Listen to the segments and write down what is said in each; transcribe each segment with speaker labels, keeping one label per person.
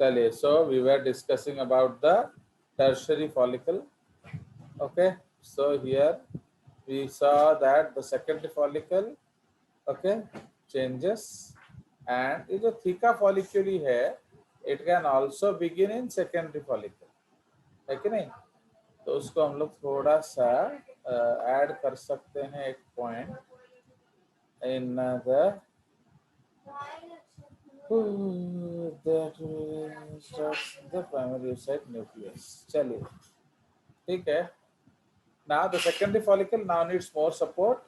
Speaker 1: चलिए, so we were discussing about the tertiary follicle. Okay, so here we saw that the secondary follicle, okay, changes, and ये जो thica folliculi है, it can also begin in secondary follicle, है कि नहीं? तो उसको हम लोग थोड़ा सा ऐड कर सकते हैं एक point in the that starts the primary oocyte nucleus. चलिए, ठीक है. Now the secondary follicle now needs more support.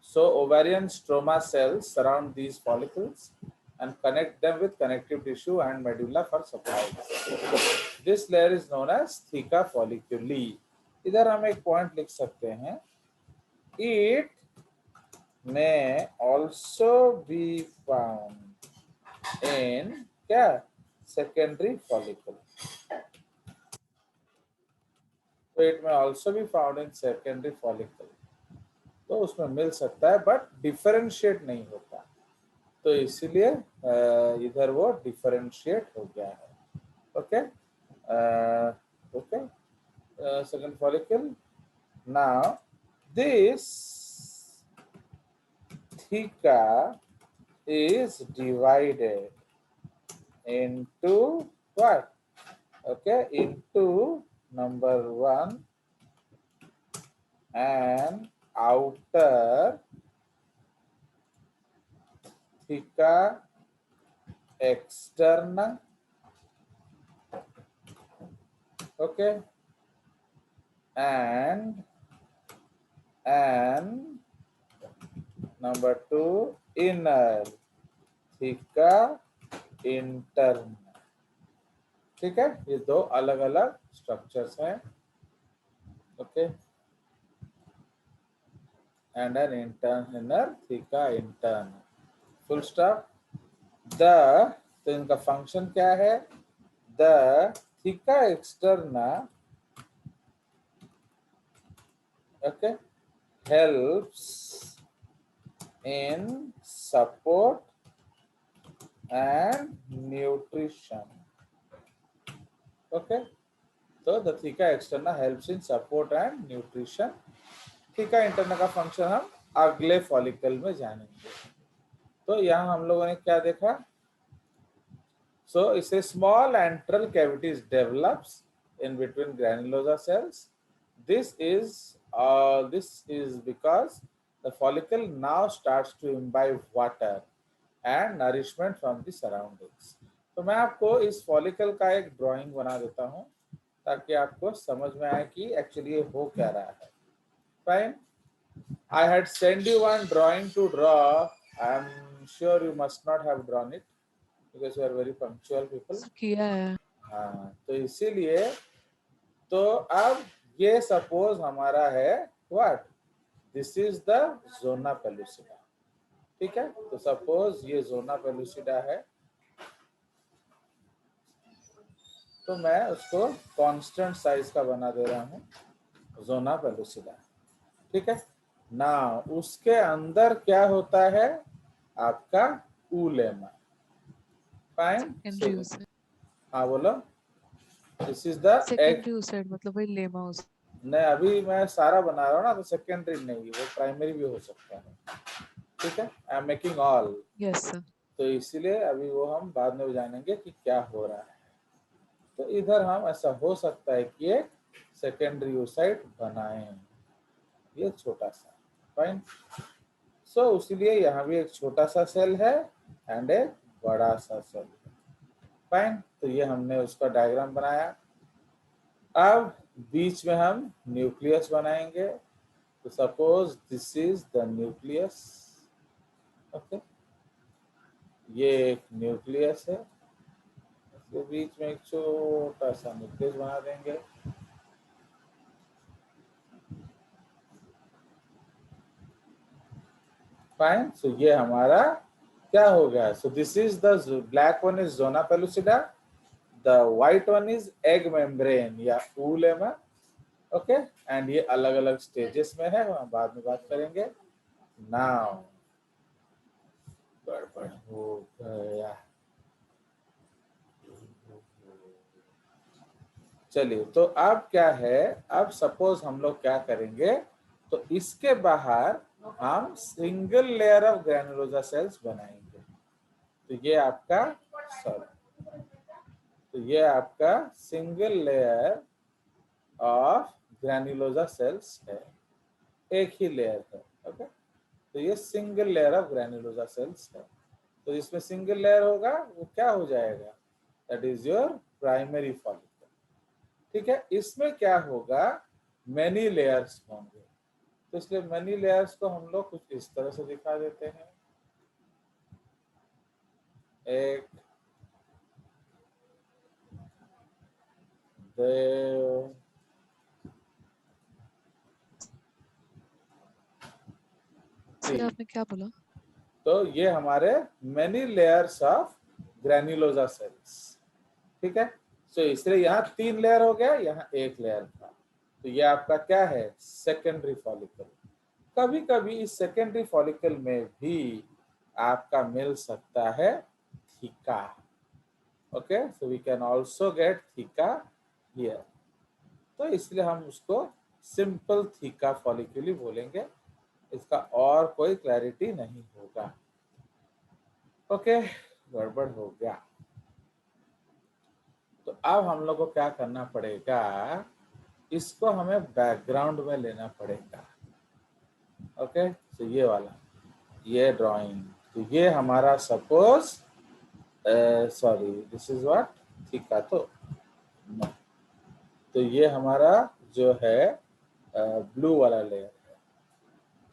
Speaker 1: So ovarian stroma cells surround these follicles and connect them with connective tissue and medulla for supply. This layer is known as theca folliculi. इधर हम एक point लिख सकते हैं. It may also be found in क्या secondary follicle. So it may also be found in secondary follicle. तो उसमें मिल सकता है बट डिफरेंशिएट नहीं होता, तो इसीलिए इधर वो डिफरेंशिएट हो गया है. Okay, okay, second follicle. Now this theca is divided into what? Okay, into number one and outer theca externa, okay, and number two inner theca interna. ठीक है, ये दो अलग अलग स्ट्रक्चर्स हैं. Okay, and an inner theca interna. Full stop. तो इनका function क्या है? The theca externa, okay, helps in support and nutrition. Okay, so the theca externa helps in support and nutrition. theca interna का function हम अगले follicle में जानेंगे. तो यहाँ हम लोगों ने क्या देखा? So it's a small antral cavities develops in between granulosa cells. This is because the follicle now starts to imbibe water and nourishment from the surroundings. तो मैं आपको इस फॉलिकल का एक ड्राइंग बना देता हूँ ताकि आपको समझ में आए कि एक्चुअली ये हो क्या रहा है. Fine. I had sent you one drawing to draw. I am sure you must not have drawn it because you are very punctual people.
Speaker 2: किया है.
Speaker 1: हाँ, तो इसीलिए तो अब ये सपोज हमारा है what? This is the zona pellucida. ठीक है, तो सपोज ये जोना पेलुसिडा है, तो मैं उसको कांस्टेंट साइज का बना दे रहा हूँ, जोना पेलुसिडा. ठीक है ना. उसके अंदर क्या होता है? आपका ऊलेमा. फाइन. हाँ बोलो. This is the
Speaker 2: secondary oocyte मतलब वही लेमा oocyte.
Speaker 1: नहीं, अभी मैं सारा बना रहा हूँ ना, तो सेकेंडरी नहीं, वो प्राइमरी भी हो सकता है. ठीक है, I am making all.
Speaker 2: Yes sir.
Speaker 1: तो इसीलिए अभी वो हम बाद में जानेंगे कि क्या हो रहा है. तो इधर हम ऐसा हो सकता है कि एक सेकेंडरी oocyte बनाएं, ये छोटा सा. फाइन. सो इसीलिए यहाँ भी एक छोटा सा सेल है एंड एक बड़ा सा सेल है. फाइन. तो ये हमने उसका डायग्राम बनाया. अब बीच में हम न्यूक्लियस बनाएंगे. तो suppose this is the nucleus. Okay, ये एक न्यूक्लियस है, इसके बीच में एक छोटा सा न्यूक्लियस बना देंगे. फाइन. सो ये हमारा क्या हो गया? So this is the black one is zona pellucida, the white one is egg membrane या ऊलेमा. ओके, एंड ये अलग अलग स्टेजेस में है, हम बाद में बात करेंगे. नाउ गड़बड़ हो गया. चलिए, तो अब क्या है, अब सपोज हम लोग क्या करेंगे, तो इसके बाहर हम single layer of granulosa cells बनाएंगे। तो ये आपका सॉरी तो ये आपका single layer of granulosa cells है, एक ही लेयर है। ओके, तो ये single layer of granulosa cells है। तो इसमें सिंगल लेयर होगा, वो क्या हो जाएगा, that is your primary follicle. ठीक है, इसमें क्या होगा, मेनी लेयर्स होंगे। तो इसलिए मेनी लेयर्स को हम लोग कुछ इस तरह से दिखा देते हैं, एक, दो,
Speaker 2: सर
Speaker 1: तीन।
Speaker 2: आपने क्या बोला?
Speaker 1: तो ये हमारे many layers of granulosa cells. ठीक है, सो इसलिए यहाँ 3 लेयर हो गया, यहाँ 1 लेयर था। तो ये आपका क्या है, सेकेंडरी फॉलिकल। कभी कभी इस सेकेंडरी फॉलिकल में भी आपका मिल सकता है theca. Okay, so we can also get theca here. तो इसलिए हम उसको सिंपल थीका फॉलिकल ही बोलेंगे, इसका और कोई क्लैरिटी नहीं होगा। ओके, गड़बड़ हो गया। तो अब हम लोग को क्या करना पड़ेगा, इसको हमें बैकग्राउंड में लेना पड़ेगा। ओके, तो ये वाला, ये ड्राइंग, तो ये हमारा suppose, sorry this is what, theca, तो no. तो ये हमारा जो है ब्लू वाला लेयर है।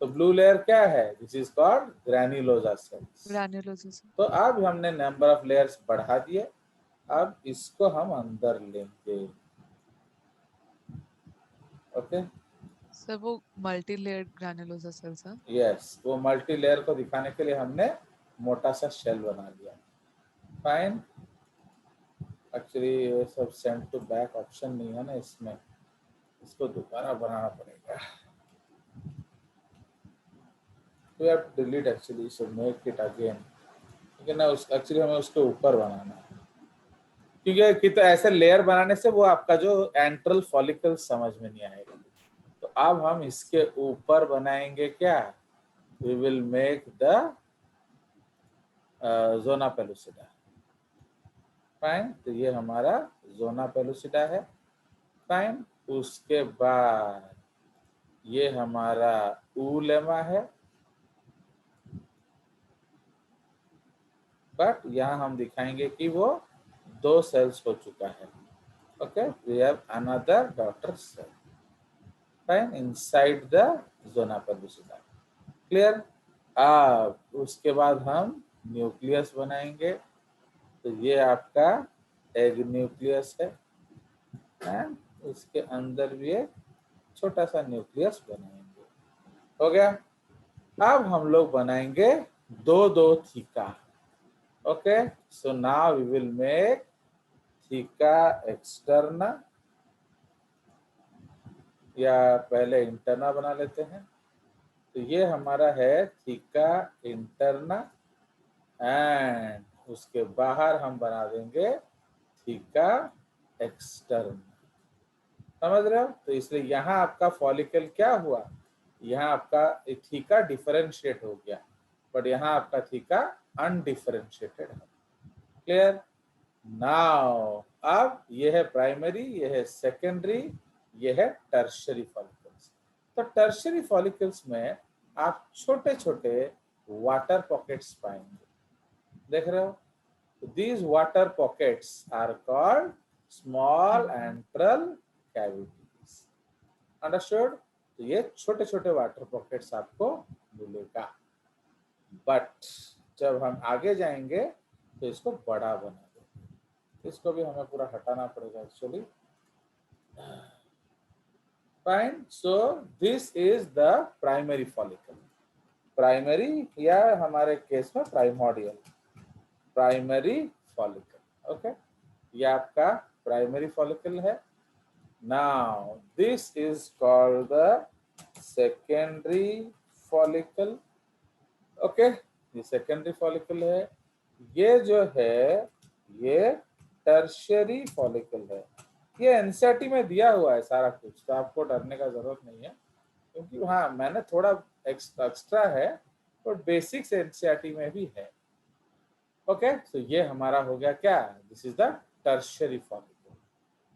Speaker 1: तो ब्लू लेयर क्या है, this is called granulosa cells.
Speaker 2: Granulosis.
Speaker 1: तो अब हमने नंबर ऑफ लेयर्स बढ़ा दिए, अब इसको हम अंदर लेंगे। ओके,
Speaker 2: सर वो मल्टी लेयर्ड ग्रैन्युलोसा सेल्स है।
Speaker 1: यस, वो मल्टी लेयर को दिखाने के लिए हमने मोटा सा शेल बना लिया। फाइन, एक्चुअली ये सब सेंड टू बैक ऑप्शन नहीं है ना इसमें, इसको दोबारा बनाना पड़ेगा। तो आप delete, actually so make it again, लेकिन ना उस एक्चुअली हमें उसके ऊपर बनाना है, क्योंकि कि तो ऐसे लेयर बनाने से वो आपका जो एंट्रल फॉलिकल समझ में नहीं आएगा। तो अब हम इसके ऊपर बनाएंगे क्या, we will make the zona pellucida. Fine, तो ये हमारा जोना पेलुसिडा है। फाइन, उसके बाद ये हमारा ऊलेमा है, बट यहाँ हम दिखाएंगे कि वो 2 सेल्स हो चुका है। Okay, we have another daughter cell, fine, inside the zona pellucida. Clear. अब उसके बाद हम न्यूक्लियस बनाएंगे। तो ये आपका एग न्यूक्लियस है, एंड उसके अंदर भी एक छोटा सा न्यूक्लियस बनाएंगे। हो गया। अब हम लोग बनाएंगे दो दो theca. Okay, so now we will make theca externa, या पहले इंटरना बना लेते हैं। तो ये हमारा है थीका इंटरना, एंड उसके बाहर हम बना देंगे थीका एक्सटर्ना। समझ रहे हो? तो इसलिए यहाँ आपका फॉलिकल क्या हुआ, यहाँ आपका थीका डिफरेंशिएट हो गया, बट यहाँ आपका थीका अनडिफरेंशिएटेड है। क्लियर। नाउ अब ये है प्राइमरी, ये है सेकेंडरी, ये है टर्शियरी फॉलिकल्स। तो टर्शियरी फॉलिकल्स में आप छोटे छोटे वाटर पॉकेट्स पाएंगे, देख रहे हो? These water pockets are called small antral cavities. Understood? तो ये छोटे छोटे वाटर पॉकेट्स आपको मिलेगा, बट जब हम आगे जाएंगे तो इसको बड़ा बना देंगे। इसको भी हमें पूरा हटाना पड़ेगा actually. Fine, so this is the primary follicle. Primary या हमारे केस में प्राइमोडियल, प्राइमरी फॉलिकल। ओके, ये आपका प्राइमरी फॉलिकल है। Now this is called the secondary follicle. Okay, ये सेकेंडरी फॉलिकल है। ये जो है ये टर्शियरी फॉलिकल है। ये एनसीईआरटी में दिया हुआ है सारा कुछ, तो आपको डरने का जरूरत नहीं है, क्योंकि हाँ मैंने थोड़ा एक्स्ट्रा है, और बेसिक्स एनसीईआरटी में भी है। ओके, तो ये हमारा हो गया क्या, this is the tertiary follicle.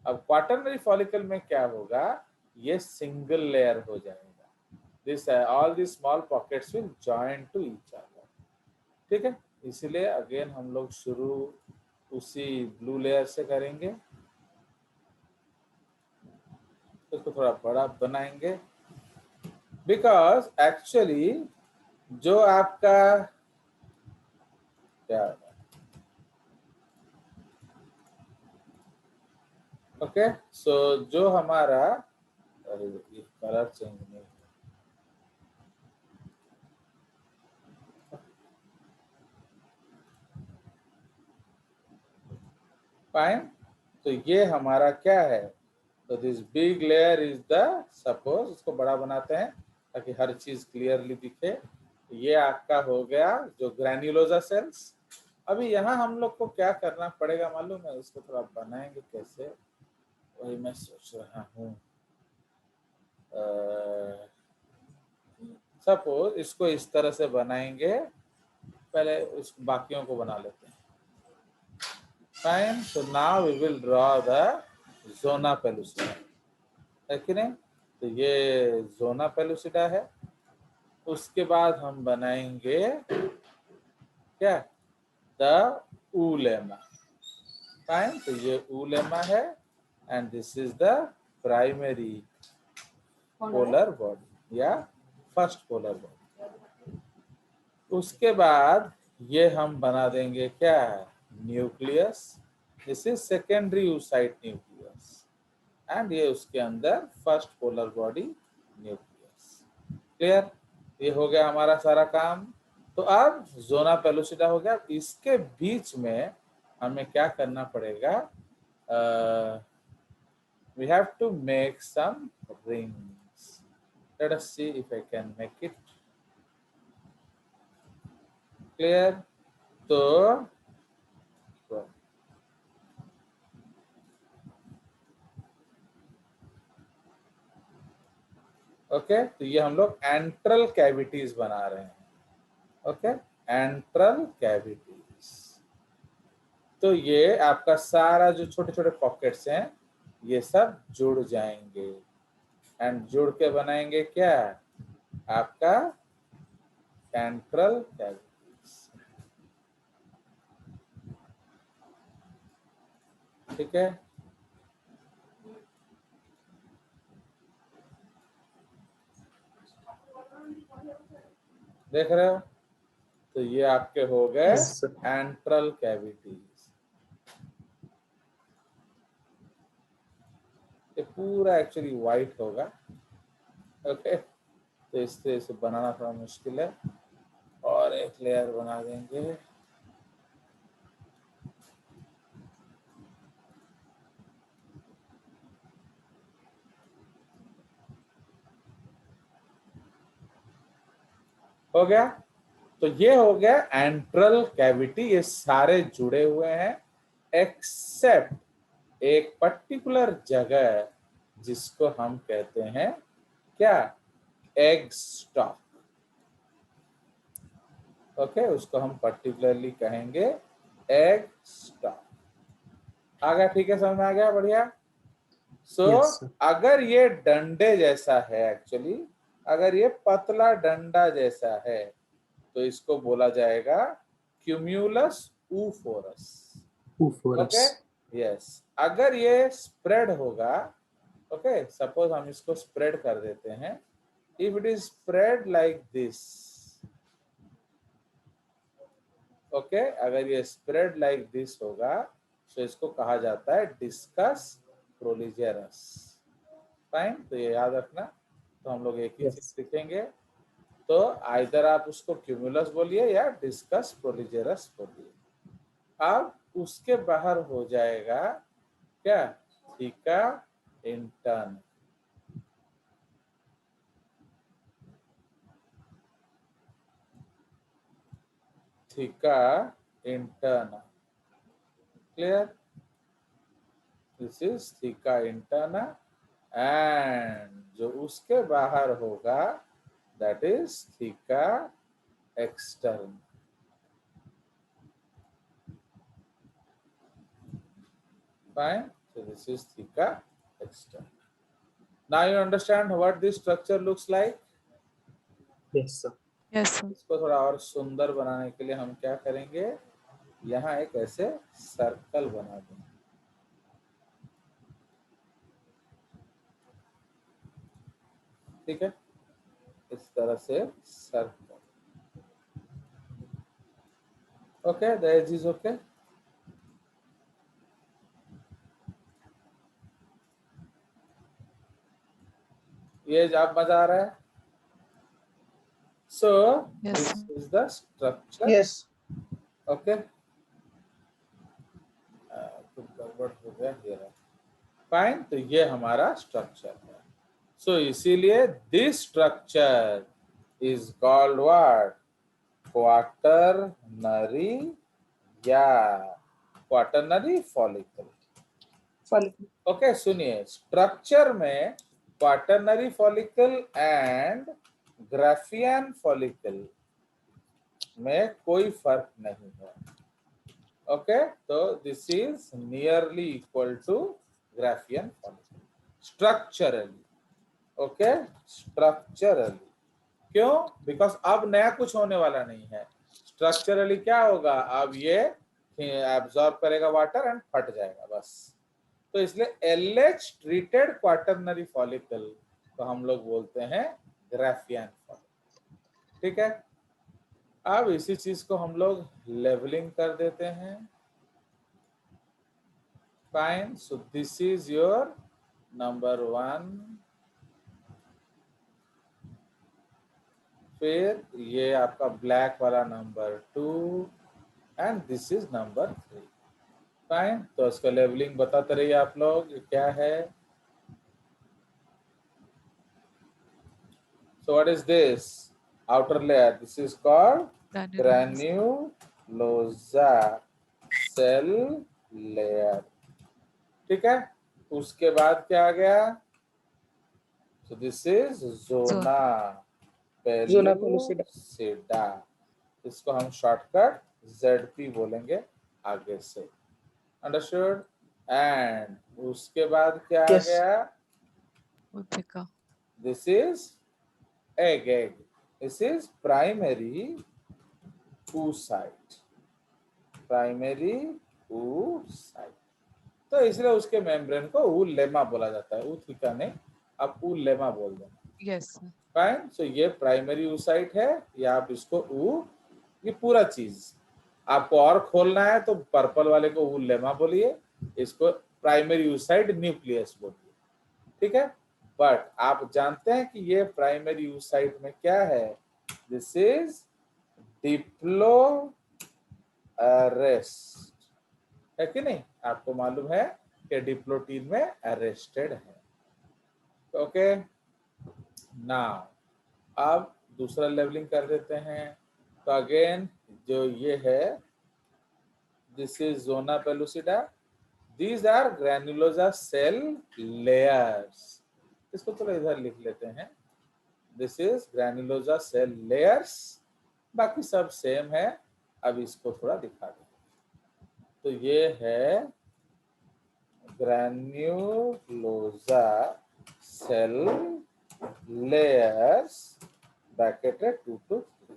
Speaker 1: अब क्वाटरनरी फॉलिकल में क्या होगा, ये सिंगल लेयर हो जाएगा, this all the small pockets will join to each other. ठीक है, इसलिए अगेन हम लोग शुरू उसी ब्लू लेयर से करेंगे, इसको थोड़ा बड़ा बनाएंगे, बिकॉज एक्चुअली जो आपका क्या, ओके सो जो हमारा, अरे ये कलर चेंज नहीं, फाइन, तो ये हमारा क्या है, तो this big layer is the, suppose इसको बड़ा बनाते हैं ताकि हर चीज क्लियरली दिखे, ये आपका हो गया जो ग्रैन्युलोसा सेल्स। अभी यहाँ हम लोग को क्या करना पड़ेगा मालूम है, इसको थोड़ा बनाएंगे कैसे, वही मैं सोच रहा हूँ। सपोज इसको इस तरह से बनाएंगे, पहले उस बाकियों को बना लेते हैं। Fine, so now we will draw the zona pellucida, है कि नहीं, तो ये जोना पेलुसिडा है। उसके बाद हम बनाएंगे क्या, द ऊलेमा। फाइन, तो ये ऊलेमा है, and this is the primary polar body या फर्स्ट पोलर बॉडी। उसके बाद ये हम बना देंगे क्या, nucleus, this is secondary oocyte nucleus, and ये उसके अंदर first polar body nucleus. Clear, ये हो गया हमारा सारा काम। तो अब जोना पेलुसिडा हो गया, इसके बीच में हमें क्या करना पड़ेगा, we have to make some rings, let us see if I can make it clear. तो ओके, तो ये हम लोग एंट्रल कैविटीज बना रहे हैं। ओके, एंट्रल कैविटीज, तो ये आपका सारा जो छोटे छोटे पॉकेट्स हैं ये सब जुड़ जाएंगे, एंड जुड़ के बनाएंगे क्या, आपका सेंट्रल कैविटीज। ठीक है, देख रहे हो, तो ये आपके हो गए
Speaker 3: Yes, sir.
Speaker 1: Enteral cavities. ये पूरा एक्चुअली व्हाइट होगा। ओके, तो इस तरह से बनाना थोड़ा मुश्किल है, और एक लेयर बना देंगे। हो गया, तो ये हो गया एंट्रल कैविटी, ये सारे जुड़े हुए हैं एक्सेप्ट एक पर्टिकुलर जगह जिसको हम कहते हैं क्या, एग स्टॉक। ओके, उसको हम पर्टिकुलरली कहेंगे एग स्टॉक। आ गया, ठीक है, समझ में आ गया, बढ़िया। सो
Speaker 3: Yes, sir.
Speaker 1: अगर ये डंडे जैसा है, एक्चुअली अगर ये पतला डंडा जैसा है, तो इसको बोला जाएगा cumulus oophorus. Okay,
Speaker 3: Oophorus.
Speaker 1: Yes, अगर ये स्प्रेड होगा, ओके सपोज हम इसको स्प्रेड कर देते हैं, if it is spread like this, okay अगर ये स्प्रेड लाइक दिस होगा, तो इसको कहा जाता है डिस्कस प्रोलिजेरस। फाइन, तो ये याद रखना, तो हम लोग एक ही चीज
Speaker 3: Yes.
Speaker 1: सीखेंगे, तो आइदर आप उसको क्यूमुलस बोलिए या डिस्कस प्रोलिजेरस बोलिए। अब उसके बाहर हो जाएगा क्या, theca intern. Theca intern, clear. This is theca interna, and जो उसके बाहर होगा that is theca extern. Fine. So this is theta external. Now you understand what this structure looks like.
Speaker 3: Yes, sir.
Speaker 2: Yes, sir.
Speaker 1: इसको थोड़ा और सुंदर बनाने के लिए हम क्या करेंगे, यहाँ एक ऐसे सर्कल बना देंगे। ठीक है, इस तरह से circle. Okay, the edge is okay. ये आप मजा आ रहा है? So
Speaker 2: Yes,
Speaker 1: this
Speaker 2: sir.
Speaker 1: Is the structure.
Speaker 3: Yes.
Speaker 1: Okay, कुछ गड़बड़ हो गया, ये रहा। फाइन, तो ये हमारा स्ट्रक्चर है। सो इसीलिए this structure is called what, quaternary या क्वाटरनरी फॉलिकल। ओके, सुनिए, स्ट्रक्चर में quaternary follicle and graafian follicle में कोई फर्क नहीं है। ओके, तो this is nearly equal to graafian follicle structurally. Okay, structurally. क्यों? बिकॉज अब नया कुछ होने वाला नहीं है। स्ट्रक्चरली क्या होगा, अब ये एब्जॉर्ब करेगा वाटर एंड फट जाएगा बस। तो इसलिए LH ट्रीटेड क्वाटरनरी फॉलिकल तो हम लोग बोलते हैं ग्राफियन फॉलिकल। ठीक है, अब इसी चीज को हम लोग लेवलिंग कर देते हैं। Fine, so this is your number 1, फिर ये आपका ब्लैक वाला number 2 and this is number 3। Fine, तो इसका लेवलिंग बताते रहिए आप लोग, ये क्या है। So what is this outer layer? This is called granulosa cell layer। ठीक है, उसके बाद क्या आ गया, so this is zona pellucida। इसको हम शॉर्टकट ZP बोलेंगे आगे से। अंडरस्टूड? एंड उसके बाद क्या आ गया,
Speaker 2: Utica.
Speaker 1: This is egg। This is primary oocyte, primary oocyte। तो इसलिए उसके मेम्ब्रेन को ऊलेमा बोला जाता है, ऊथिका नहीं, आप ऊलेमा बोल देना।
Speaker 2: Yes, sir.
Speaker 1: फाइन, सो ये प्राइमरी oocyte है, या आप इसको ये पूरा चीज आपको और खोलना है तो पर्पल वाले को ऊलेमा बोलिए, इसको प्राइमरी oocyte न्यूक्लियस बोलिए। ठीक है, बट आप जानते हैं कि ये प्राइमरी oocyte में क्या है, दिस इज डिप्लो अरेस्ट, है कि नहीं? आपको मालूम है कि डिप्लोटीन में अरेस्टेड है। ओके, नाउ अब दूसरा लेवलिंग कर देते हैं। तो अगेन जो ये है, this is zona pellucida, these are granulosa cell layers. इसको थोड़ा इधर लिख लेते हैं, this is granulosa cell layers, बाकी सब सेम है। अब इसको थोड़ा दिखा दें, तो ये है granulosa cell layers bracketed 2 to 3।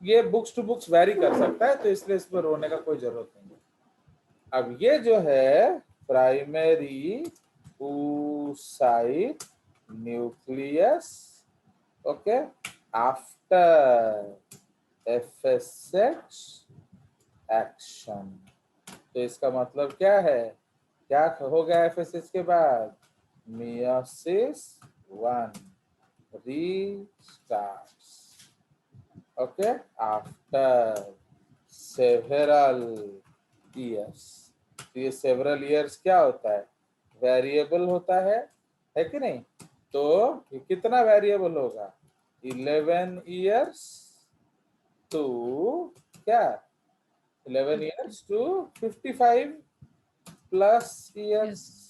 Speaker 1: ये बुक्स टू बुक्स वेरी कर सकता है, तो इसलिए इसमें रोने का कोई जरूरत नहीं है। अब ये जो है primary oocyte nucleus, okay, after FSH action. तो इसका मतलब क्या है, क्या हो गया FSH के बाद, meiosis 1 restarts, okay, after several years. तो ये सेवरल ईयर्स क्या होता है, वेरिएबल होता है कि नहीं? तो ये कितना वेरिएबल होगा, 11 ईयर्स टू क्या, 11 years to 55 plus years,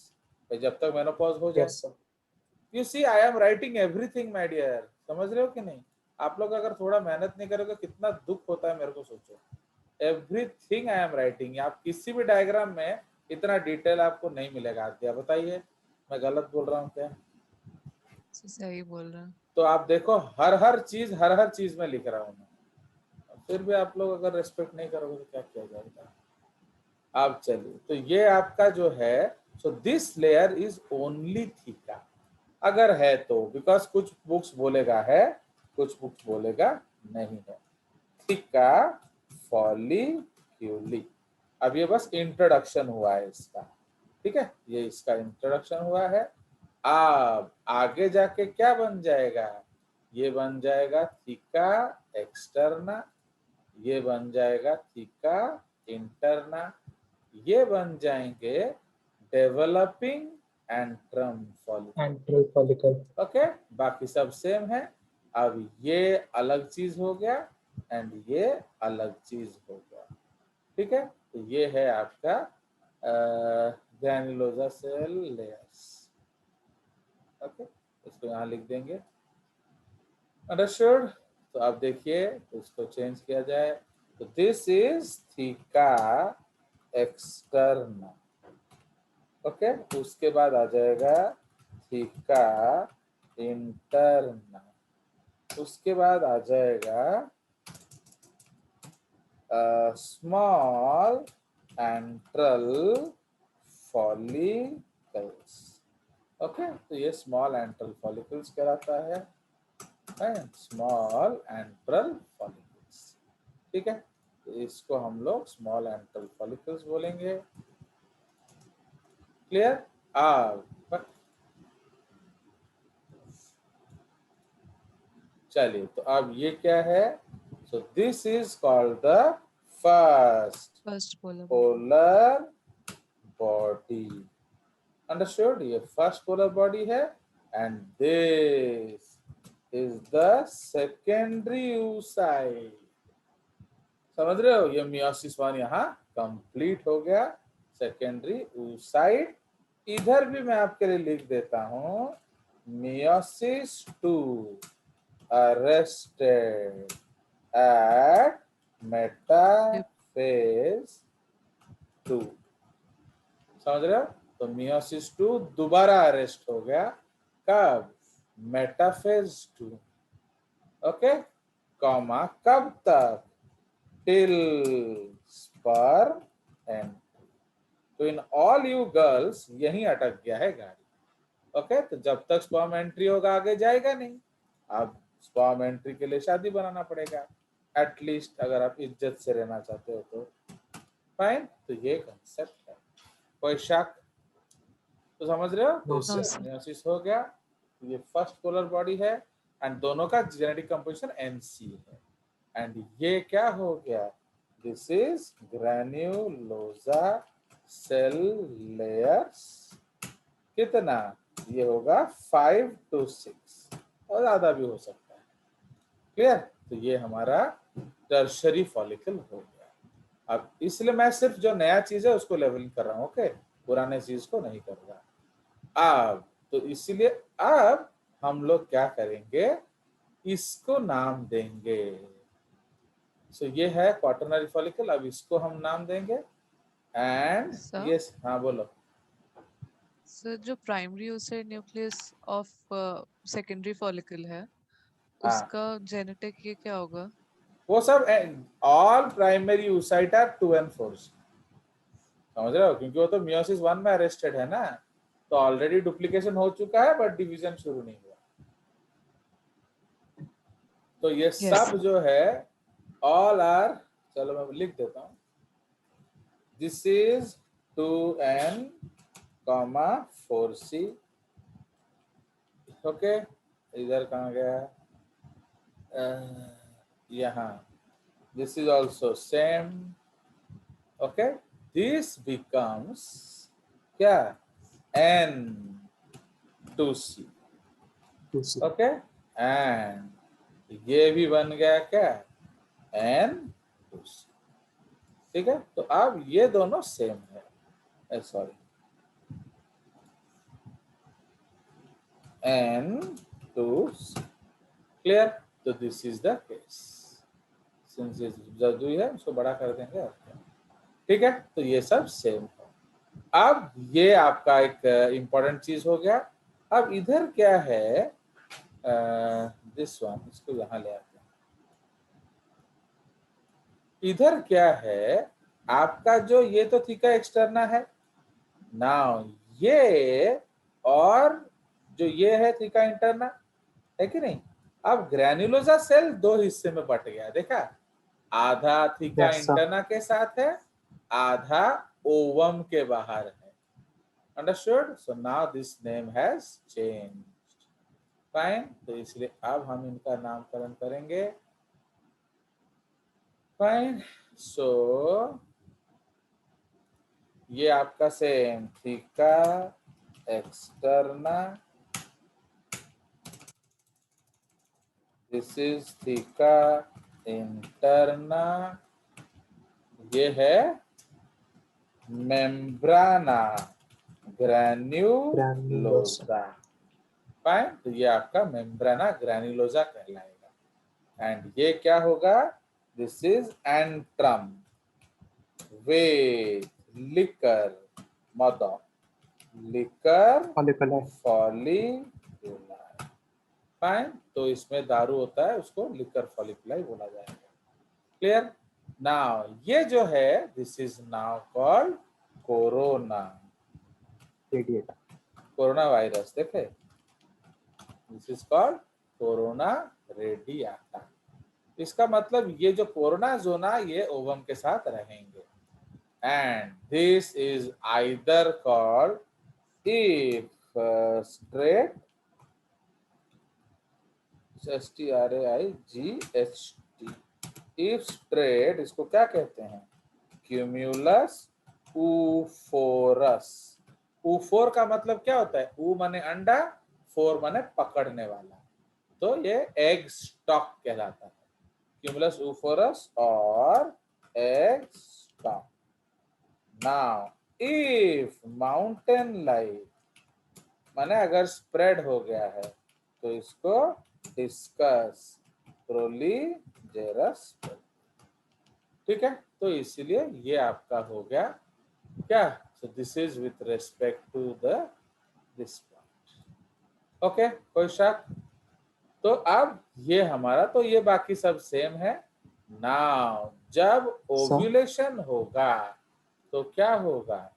Speaker 2: Yes.
Speaker 1: जब तक मेनोपॉज हो जाए।
Speaker 3: Yes, sir.
Speaker 1: You see I am writing everything my dear, समझ रहे हो कि नहीं? आप लोग अगर थोड़ा मेहनत नहीं करोगे कितना दुख होता है मेरे को सोचो। एवरीथिंग आई एम राइटिंग, आप किसी भी डायग्राम में इतना डिटेल आपको नहीं मिलेगा। आद्या बताइए मैं गलत बोल रहा हूँ क्या?
Speaker 2: सही बोल रहा है।
Speaker 1: तो आप देखो हर चीज में लिख रहा हूँ मैं, फिर भी आप लोग अगर रेस्पेक्ट नहीं करोगे तो क्या किया जाएगा? आप चलिए, तो ये आपका जो है, so this layer is only theta, अगर है तो, बिकॉज कुछ बुक्स बोलेगा है, कुछ बुक्स बोलेगा नहीं है। थीका फॉलिक्यूली, अब ये बस इंट्रोडक्शन हुआ है इसका, ठीक है, ये इसका इंट्रोडक्शन हुआ है। अब आगे जाके क्या बन जाएगा? ये बन जाएगा थीका एक्सटर्ना, ये बन जाएगा थीका इंटरना, ये बन जाएंगे developing antrum follicle.
Speaker 3: Antral follicle.
Speaker 1: Okay, बाकी सब सेम है। अब ये अलग चीज हो गया एंड ये अलग चीज हो गया, ठीक है। तो ये है आपका ग्रैन्युलोसा सेल लेयर्स। ओके, इसको यहाँ लिख देंगे, अंडरस्टूड। तो आप देखिए, तो इसको चेंज किया जाए, तो this is theca externa, okay. उसके बाद आ जाएगा थीका इंटरना, उसके बाद आ जाएगा स्मॉल एंट्रल फॉलिकल्स, ओके। तो ये स्मॉल एंट्रल फॉलिकल्स कहलाता है, स्मॉल एंट्रल फॉलिकल्स, ठीक है। तो इसको हम लोग स्मॉल एंट्रल फॉलिकल्स बोलेंगे, क्लियर? चलिए, तो अब ये क्या है? सो this is called the first
Speaker 2: first polar
Speaker 1: polar body, understood? ये फर्स्ट पोलर बॉडी है and this is the secondary oocyte, समझ रहे हो? ये मियोसिस 1 यहाँ कंप्लीट हो गया, सेकेंडरी oocyte। इधर भी मैं आपके लिए लिख देता हूँ, मियोसिस 2 arrested at metaphase 2, समझ रहे हो? तो मियोसिस 2 दोबारा अरेस्ट हो गया, कब? मेटाफेज 2, ओके, कॉमा कब तक? टिल स्पर्म एंड, तो इन ऑल यू गर्ल्स यहीं अटक गया है गाड़ी, ओके। तो जब तक स्पर्म एंट्री होगा आगे जाएगा नहीं। अब स्पर्म एंट्री के लिए शादी बनाना पड़ेगा एटलीस्ट, अगर आप इज्जत से रहना चाहते हो तो, फाइन। तो ये कंसेप्ट है, कोई शक? तो समझ रहे हो? तो
Speaker 3: No,
Speaker 1: इससे
Speaker 2: sir.
Speaker 1: मियोसिस हो गया, ये फर्स्ट पोलर बॉडी है एंड दोनों का जेनेटिक कंपोजिशन NC है, एंड ये क्या हो गया? This is granulosa cell layers, कितना? ये होगा 5 to 6 और ज्यादा भी हो सकता है, क्लियर? तो ये हमारा टर्शरी फॉलिकल हो गया। अब इसलिए मैं सिर्फ जो नया चीज है उसको लेवलिंग कर रहा हूँ, ओके, पुराने चीज को नहीं कर रहा। अब तो इसीलिए अब हम लोग क्या करेंगे, इसको नाम देंगे। सो ये है क्वाटरनरी फॉलिकल, अब इसको हम नाम देंगे एंड
Speaker 2: Sir?
Speaker 1: ये, हाँ बोलो।
Speaker 2: सर जो primary oocyte nucleus of secondary follicle है,
Speaker 1: हाँ,
Speaker 2: उसका जेनेटिक ये क्या होगा?
Speaker 1: वो सब all primary oocyte are 2 and 4, समझ रहे हो? क्योंकि वो तो मियोसिस 1 में अरेस्टेड है ना, तो ऑलरेडी डुप्लीकेशन हो चुका है बट डिवीजन शुरू नहीं हुआ। तो ये
Speaker 2: Yes.
Speaker 1: सब जो है ऑल आर, चलो मैं लिख देता हूँ, this is 2N, 4C, okay. इधर कहाँ गया? यहाँ, this is also same, okay. This becomes क्या? N2C,
Speaker 3: 2C.
Speaker 1: ओके, एंड ये भी बन गया क्या? N2C, ठीक है। तो अब ये दोनों सेम है, सॉरी N2C क्लियर। तो this is the case, since ये जरूरी है उसको बड़ा कर देंगे और क्या। ठीक है, तो ये सब सेम है। अब ये आपका एक इंपॉर्टेंट चीज हो गया। अब इधर क्या है, दिस वन, इसको यहां ले आते हैं। इधर क्या है आपका, जो ये तो थीका एक्सटर्ना है, नाउ ये और जो ये है थीका इंटरना, है कि नहीं। अब ग्रैन्युलोसा सेल दो हिस्से में बट गया, देखा, आधा थीका
Speaker 3: Yes, sir.
Speaker 1: इंटरना के साथ है, आधा ओवम के बाहर है। Understood. So now this name has changed, fine. तो इसलिए अब हम इनका नामकरण करेंगे, फाइन। सो ये आपका same theca externa, this is theca interna, ये है मेम्ब्राना ग्रैन्युलोसा, फाइन। तो ये आपका मेम्ब्राना ग्रैन्युलोसा कहलाएगा। एंड ये क्या होगा, this is antrum with liquor mother, liquor
Speaker 3: Follicular.
Speaker 1: follicular, fine. तो इसमें दारू होता है, उसको लिकर फॉलिकुलाई बोला जाएगा, क्लियर। नाउ ये जो है, this is now called corona,
Speaker 3: Radiata.
Speaker 1: Corona virus, देखे, this is called corona radiata. इसका मतलब ये जो कोरोना जोना ये ओवम के साथ रहेंगे। And this is either called if straight, STRAIGHT, if straight, इसको क्या कहते हैं, क्यूम्यूलस ऊफोरस। ऊफोर का मतलब क्या होता है, ऊ माने अंडा, फोर माने पकड़ने वाला, तो ये एग स्टॉक कहलाता है, क्यूम्यूलस ऊफोरस और egg stock. Now, if mountain light माने अगर स्प्रेड हो गया है तो इसको डिस्कस प्रोलीजेरस, ठीक है। तो इसीलिए ये आपका हो गया क्या, so this is with respect to the this point, okay, कोई शक। तो अब ये हमारा, तो ये बाकी सब सेम है। नाउ जब ओव्यूलेशन होगा तो क्या होगा,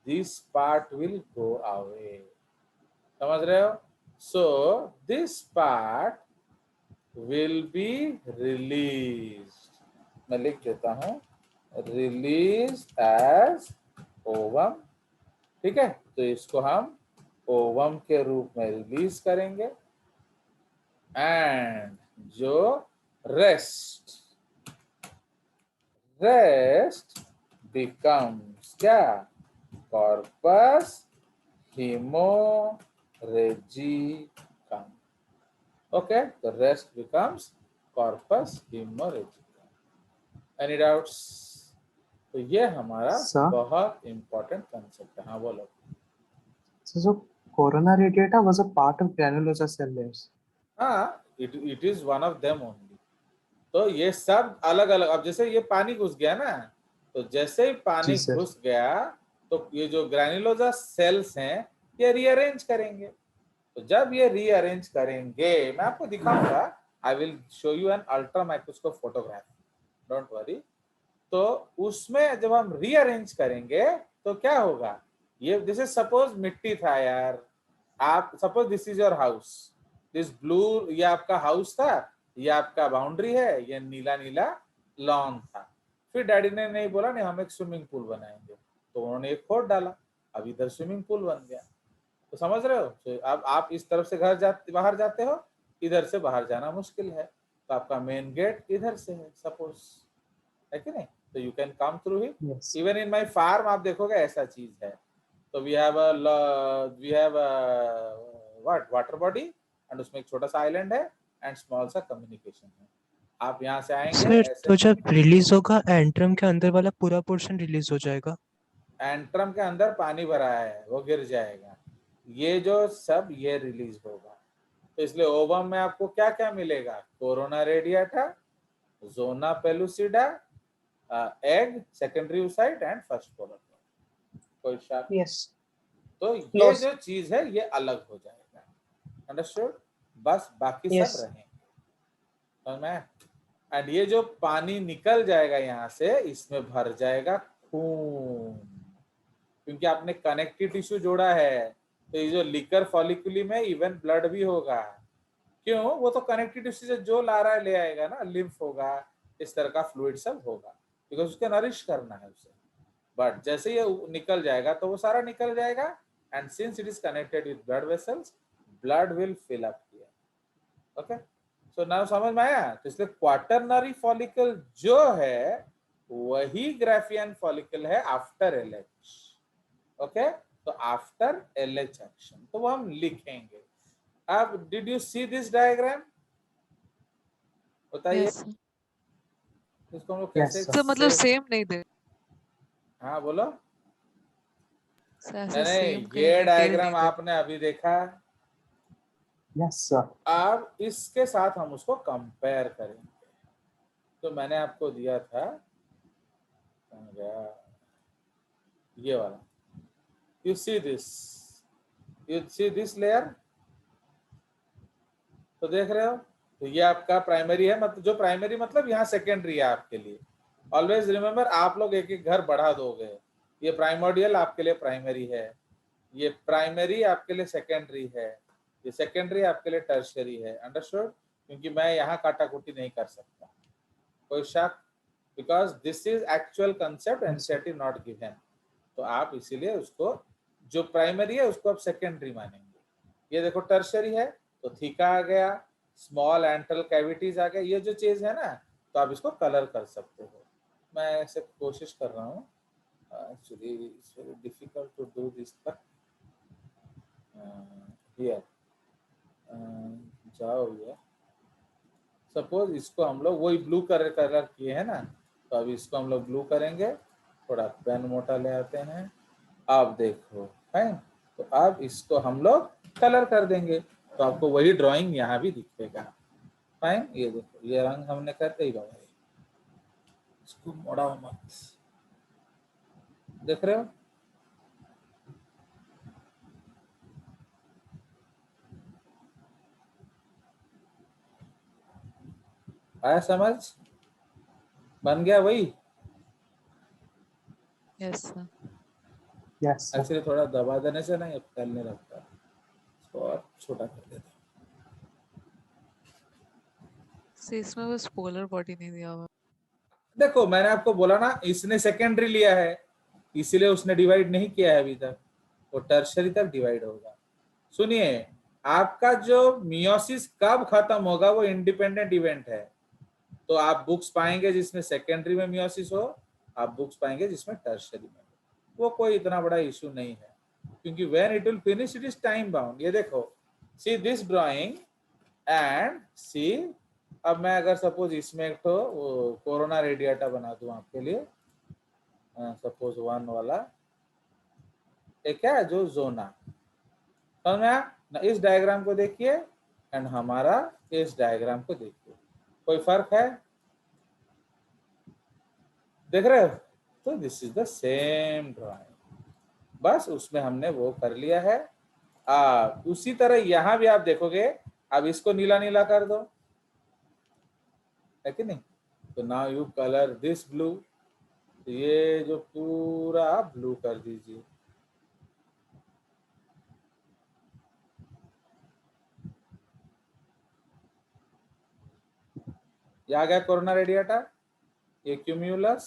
Speaker 1: this part will go away, समझ रहे हो। So this part will be release, मैं लिख देता हूं, रिलीज एज ओवम, ठीक है। तो इसको हम ओवम के रूप में रिलीज करेंगे। एंड जो रेस्ट becomes क्या, कॉर्पस हिमोरेजिकम, ओके। तो rest becomes corpus haemorrhagicum. Any doubts. तो ये हमारा बहुत इंपॉर्टेंट कंसेप्ट है। हाँ बोलो।
Speaker 3: So corona radiata was a part of granulosa cell layers.
Speaker 1: हाँ, it is one of them only। तो ये सब अलग अलग, अब जैसे ये पानी घुस गया ना, तो जैसे ही पानी घुस गया तो ये जो ग्रैन्युलोसा सेल्स हैं ये रीअरेंज करेंगे। तो जब ये रीअरेंज करेंगे, मैं आपको दिखाऊंगा, I will show you an ultra microscope photograph, don't worry. तो उसमें जब हम रीअरेंज करेंगे तो क्या होगा, ये दिस इज सपोज मिट्टी था यार, आप suppose this is your house, this blue, ये आपका हाउस था, ये आपका बाउंड्री है, ये नीला नीला लॉन था। फिर डैडी ने नहीं बोला नहीं हम एक स्विमिंग पूल बनाएंगे, तो उन्होंने एक खोद डाला, अब इधर स्विमिंग पूल बन गया। तो समझ रहे हो, तो अब आप इस तरफ से बाहर जाते हो, इधर से बाहर जाना मुश्किल है, तो आपका मेन गेट इधर से है सपोज, है कि नहीं। तो you can come through it. Even in my farm आप देखोगे ऐसा चीज है। तो we have what water body and उसमें एक छोटा सा आइलैंड है एंड स्मॉल सा कम्युनिकेशन है। आप यहाँ से आएंगे
Speaker 4: सर, तो जब रिलीज होगा एंट्रम के अंदर वाला पूरा पोर्शन रिलीज हो जाएगा।
Speaker 1: एंट्रम के अंदर पानी भरा है वो गिर जाएगा, ये जो सब ये रिलीज होगा। तो इसलिए ओवम में आपको क्या क्या मिलेगा, corona radiata, zona pellucida, egg, secondary oocyte and first polar. कोई शक?
Speaker 3: यस
Speaker 1: तो ये
Speaker 3: No,
Speaker 1: जो चीज है ये अलग हो जाएगा, अंडरस्टूड? बस बाकी सब
Speaker 3: Yes.
Speaker 1: रहेंगे, समझ में? एंड ये जो पानी निकल जाएगा यहाँ से, इसमें भर जाएगा खून, क्योंकि आपने कनेक्टिव टिश्यू जोड़ा है। तो ये जो लिकर फॉलिकुली में इवन ब्लड भी होगा, क्यों? वो तो कनेक्टिव टिश्यू से जो ला रहा है ले आएगा ना, लिम्फ होगा, इस तरह का फ्लूइड सब होगा, बिकॉज उसके नरिश करना है उसे। बट जैसे ये निकल जाएगा तो वो सारा निकल जाएगा, and since it is connected with blood vessels, blood will fill up here. Okay, so now समझ में आया? तो इसलिए क्वाटरनरी फॉलिकल जो है वही ग्राफियन फॉलिकल है आफ्टर एलएच। ओके, तो आफ्टर एलएच एक्शन तो वो हम लिखेंगे। अब did you see this diagram? बताइए
Speaker 2: यस सर।
Speaker 1: इसको हम लोग
Speaker 3: Yes,
Speaker 1: कैसे?
Speaker 3: sir.
Speaker 2: सर मतलब सेम नहीं दे
Speaker 1: हाँ बोलो।
Speaker 2: सर, ऐसे
Speaker 1: नहीं,
Speaker 2: सेम
Speaker 1: ये
Speaker 2: डिटेल
Speaker 1: डायग्राम
Speaker 2: नहीं दे।
Speaker 1: आपने अभी देखा,
Speaker 3: Yes, sir.
Speaker 1: अब इसके साथ हम उसको कंपेयर करेंगे। तो मैंने आपको दिया था, कहाँ गया? ये वाला, यू सी दिस लेयर, तो देख रहे हो? तो ये आपका प्राइमरी है, मतलब जो प्राइमरी मतलब यहाँ सेकेंडरी है आपके लिए। ऑलवेज रिमेम्बर, आप लोग एक एक घर बढ़ा दोगे, ये प्राइमोडियल आपके लिए प्राइमरी है, ये प्राइमरी आपके लिए सेकेंडरी है, ये सेकेंडरी आपके लिए टर्शियरी है, अंडरस्टूड? क्योंकि मैं यहाँ काटाकुटी नहीं कर सकता, कोई शक? Because this is actual concept, NCERT not given. तो आप इसीलिए उसको जो प्राइमरी है उसको आप सेकेंडरी मानेंगे। ये देखो टर्शियरी है तो थीका आ गया, स्मॉल एंट्रल कैविटीज आ गया, ये जो चीज है ना, तो आप इसको कलर कर सकते हो। मैं ऐसे कोशिश कर रहा हूँ, actually it's very difficult to do this तक। हियर जाओ, ये सपोज इसको हम लोग वही ब्लू कलर किए हैं ना, तो अभी इसको हम लोग ब्लू करेंगे, थोड़ा पेन मोटा ले आते हैं। आप देखो, फाइन, तो अब इसको हम लोग कलर कर देंगे, तो आपको वही ड्राइंग यहाँ भी दिखेगा। फाइन, ये देखो ये रंग हमने करते ही बाबा, इसको मोड़ा मत, देख रहे हो? आया समझ? बन गया वही।
Speaker 2: Yes sir.
Speaker 3: Yes, sir.
Speaker 1: Actually थोड़ा दबा देने से नहीं फैलने लगता, इसको और छोटा कर देता हूँ।
Speaker 2: सर इसमें बस पोलर बॉडी नहीं दिया हुआ।
Speaker 1: देखो मैंने आपको बोला ना, इसने सेकेंडरी लिया है इसीलिए उसने डिवाइड नहीं किया है अभी तक, वो टर्शरी तक डिवाइड होगा। सुनिए, आपका जो मियोसिस कब खत्म होगा वो इंडिपेंडेंट इवेंट है। तो आप बुक्स पाएंगे जिसमें सेकेंडरी में मियोसिस हो, आप बुक्स पाएंगे जिसमें टर्शरी में हो, वो कोई इतना बड़ा इशू नहीं है, क्योंकि when it will finish it is time bound. ये देखो, सी दिस ड्राइंग एंड सी, अब मैं अगर सपोज इसमें एक तो कोरोना रेडिएटा बना दूं आपके लिए, सपोज 1 वाला एक है जो जोना, समझ में आया ना? इस डायग्राम को देखिए एंड हमारा इस डायग्राम को देखिए, कोई फर्क है? देख रहे हो? तो this is the same drawing, बस उसमें हमने वो कर लिया है। उसी तरह यहां भी आप देखोगे, अब इसको नीला नीला कर दो, है कि नहीं? तो now you colour this blue, तो ये जो पूरा आप ब्लू कर दीजिए। ये आ गया कोरोना रेडिएटा, ये क्यूम्यूलस,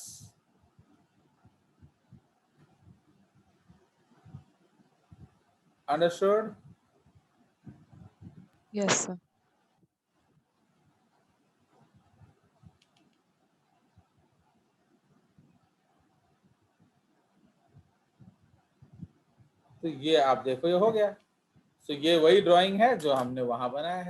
Speaker 1: अंडरस्टूड?
Speaker 2: Yes sir.
Speaker 1: तो ये आप देखो ये हो गया। तो ये वही ड्राइंग है जो हमने वहां बनाया है।